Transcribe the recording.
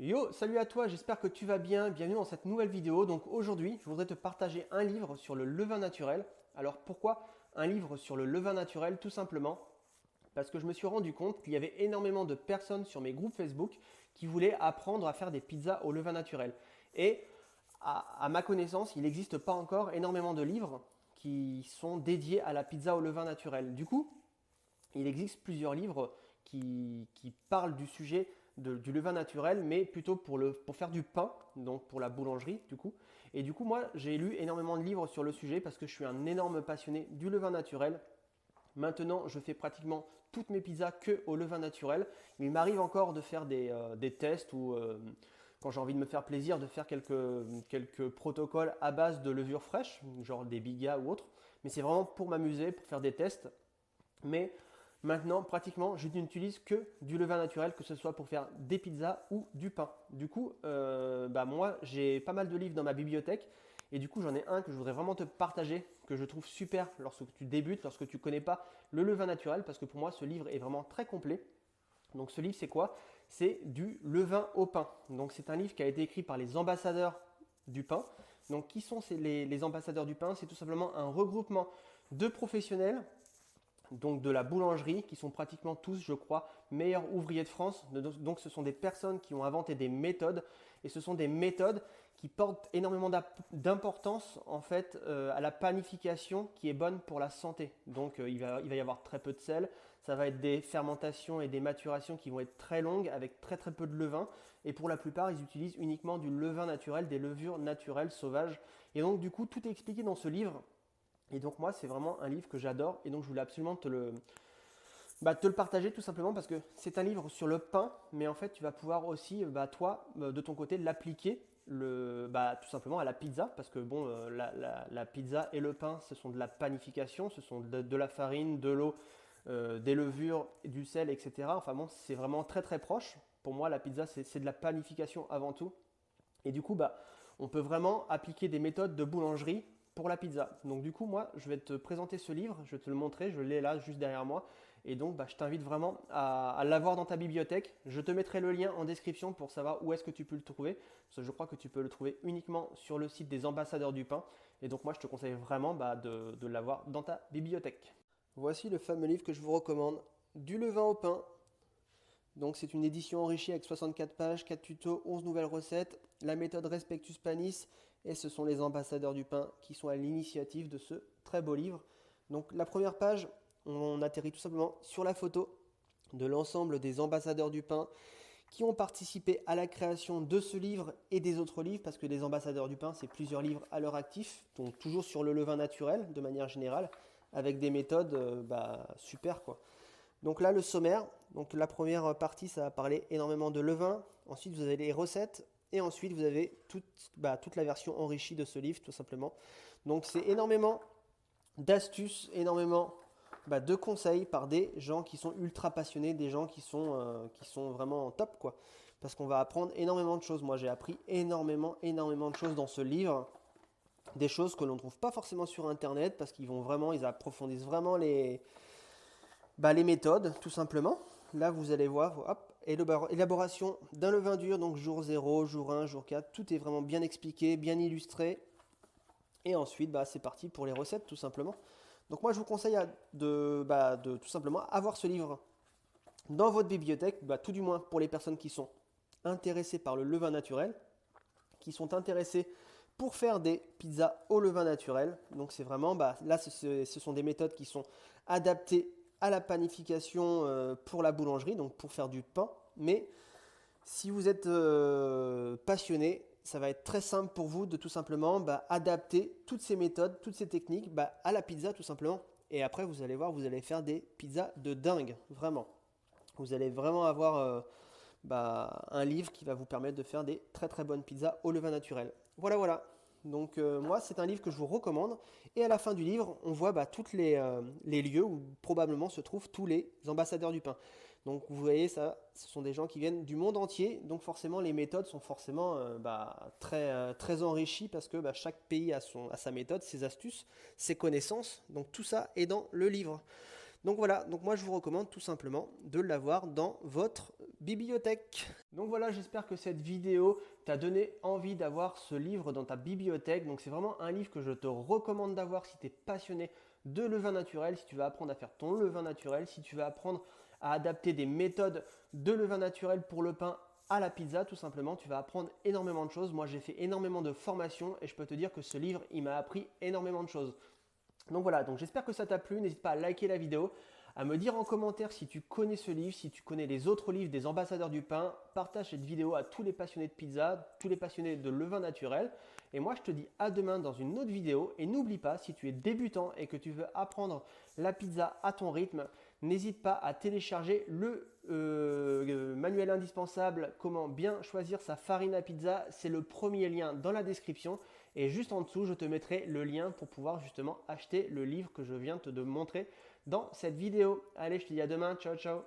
Yo, salut à toi, j'espère que tu vas bien, bienvenue dans cette nouvelle vidéo. Donc aujourd'hui, je voudrais te partager un livre sur le levain naturel. Alors pourquoi un livre sur le levain naturel? Tout simplement parce que je me suis rendu compte qu'il y avait énormément de personnes sur mes groupes Facebook qui voulaient apprendre à faire des pizzas au levain naturel. Et à ma connaissance, il n'existe pas encore énormément de livres qui sont dédiés à la pizza au levain naturel. Du coup, il existe plusieurs livres qui parlent du sujet du levain naturel, mais plutôt pour faire du pain, donc pour la boulangerie du coup. Et du coup, moi, j'ai lu énormément de livres sur le sujet parce que je suis un énorme passionné du levain naturel. Maintenant, je fais pratiquement toutes mes pizzas que au levain naturel. Il m'arrive encore de faire des tests ou quand j'ai envie de me faire plaisir, de faire quelques protocoles à base de levure fraîche, genre des bigas ou autres. Mais c'est vraiment pour m'amuser, pour faire des tests. Mais maintenant, pratiquement, je n'utilise que du levain naturel, que ce soit pour faire des pizzas ou du pain. Du coup, moi, j'ai pas mal de livres dans ma bibliothèque. Et du coup, j'en ai un que je voudrais vraiment te partager, que je trouve super lorsque tu débutes, lorsque tu ne connais pas le levain naturel, parce que pour moi, ce livre est vraiment très complet. Donc ce livre, c'est quoi? C'est du levain au pain. Donc c'est un livre qui a été écrit par les ambassadeurs du pain. Donc qui sont les ambassadeurs du pain? C'est tout simplement un regroupement de professionnels donc de la boulangerie, qui sont pratiquement tous, je crois, meilleurs ouvriers de France. Donc ce sont des personnes qui ont inventé des méthodes, et ce sont des méthodes qui portent énormément d'importance en fait à la panification qui est bonne pour la santé. Donc il va y avoir très peu de sel, ça va être des fermentations et des maturations qui vont être très longues avec très très peu de levain, et pour la plupart ils utilisent uniquement du levain naturel, des levures naturelles sauvages. Et donc du coup tout est expliqué dans ce livre. Et donc moi, c'est vraiment un livre que j'adore et donc je voulais absolument te le partager tout simplement parce que c'est un livre sur le pain, mais en fait tu vas pouvoir aussi, toi, de ton côté, l'appliquer tout simplement à la pizza parce que bon, la pizza et le pain, ce sont de la panification, ce sont de la farine, de l'eau, des levures, du sel, etc. Enfin bon, c'est vraiment très très proche. Pour moi, la pizza, c'est de la panification avant tout. Et du coup, on peut vraiment appliquer des méthodes de boulangerie pour la pizza. Donc du coup, moi, je vais te présenter ce livre, je vais te le montrer, je l'ai là juste derrière moi. Et donc, je t'invite vraiment à l'avoir dans ta bibliothèque. Je te mettrai le lien en description pour savoir où est-ce que tu peux le trouver. Parce que je crois que tu peux le trouver uniquement sur le site des ambassadeurs du pain. Et donc moi, je te conseille vraiment de l'avoir dans ta bibliothèque. Voici le fameux livre que je vous recommande, Du levain au pain. Donc c'est une édition enrichie avec 64 pages, 4 tutos, 11 nouvelles recettes, la méthode Respectus Panis, et ce sont les ambassadeurs du pain qui sont à l'initiative de ce très beau livre. Donc la première page, on atterrit tout simplement sur la photo de l'ensemble des ambassadeurs du pain qui ont participé à la création de ce livre et des autres livres, parce que les ambassadeurs du pain, c'est plusieurs livres à leur actif, donc toujours sur le levain naturel de manière générale, avec des méthodes super quoi. Donc là, le sommaire, donc la première partie, ça va parler énormément de levain. Ensuite, vous avez les recettes. Et ensuite, vous avez toute la version enrichie de ce livre, tout simplement. Donc c'est énormément d'astuces, énormément de conseils par des gens qui sont ultra passionnés, des gens qui sont vraiment top, quoi. Parce qu'on va apprendre énormément de choses. Moi, j'ai appris énormément de choses dans ce livre. Des choses que l'on ne trouve pas forcément sur Internet, parce ils approfondissent vraiment les méthodes, tout simplement. Là, vous allez voir, hop, élaboration d'un levain dur, donc jour 0, jour 1, jour 4. Tout est vraiment bien expliqué, bien illustré. Et ensuite, c'est parti pour les recettes, tout simplement. Donc moi, je vous conseille de tout simplement avoir ce livre dans votre bibliothèque, tout du moins pour les personnes qui sont intéressées par le levain naturel, qui sont intéressées pour faire des pizzas au levain naturel. Donc c'est vraiment, là, ce sont des méthodes qui sont adaptées à la panification pour la boulangerie, donc pour faire du pain. Mais si vous êtes passionné, ça va être très simple pour vous de tout simplement adapter toutes ces méthodes, toutes ces techniques à la pizza tout simplement. Et après, vous allez voir, vous allez faire des pizzas de dingue, vraiment. Vous allez vraiment avoir un livre qui va vous permettre de faire des très très bonnes pizzas au levain naturel. Voilà, voilà. Donc moi, c'est un livre que je vous recommande. Et à la fin du livre, on voit tous les lieux où probablement se trouvent tous les ambassadeurs du pain. Donc vous voyez, ça, ce sont des gens qui viennent du monde entier. Donc forcément, les méthodes sont forcément très enrichies parce que chaque pays a sa méthode, ses astuces, ses connaissances. Donc tout ça est dans le livre. Donc voilà, donc moi je vous recommande tout simplement de l'avoir dans votre bibliothèque. Donc voilà, j'espère que cette vidéo t'a donné envie d'avoir ce livre dans ta bibliothèque. Donc c'est vraiment un livre que je te recommande d'avoir si tu es passionné de levain naturel, si tu veux apprendre à faire ton levain naturel, si tu veux apprendre à adapter des méthodes de levain naturel pour le pain à la pizza, tout simplement. Tu vas apprendre énormément de choses. Moi, j'ai fait énormément de formations et je peux te dire que ce livre, il m'a appris énormément de choses. Donc voilà, donc j'espère que ça t'a plu. N'hésite pas à liker la vidéo, à me dire en commentaire si tu connais ce livre, si tu connais les autres livres des ambassadeurs du pain. Partage cette vidéo à tous les passionnés de pizza, tous les passionnés de levain naturel. Et moi, je te dis à demain dans une autre vidéo. Et n'oublie pas, si tu es débutant et que tu veux apprendre la pizza à ton rythme, n'hésite pas à télécharger le manuel indispensable, comment bien choisir sa farine à pizza. C'est le premier lien dans la description. Et juste en dessous, je te mettrai le lien pour pouvoir justement acheter le livre que je viens de te montrer dans cette vidéo. Allez, je te dis à demain. Ciao, ciao.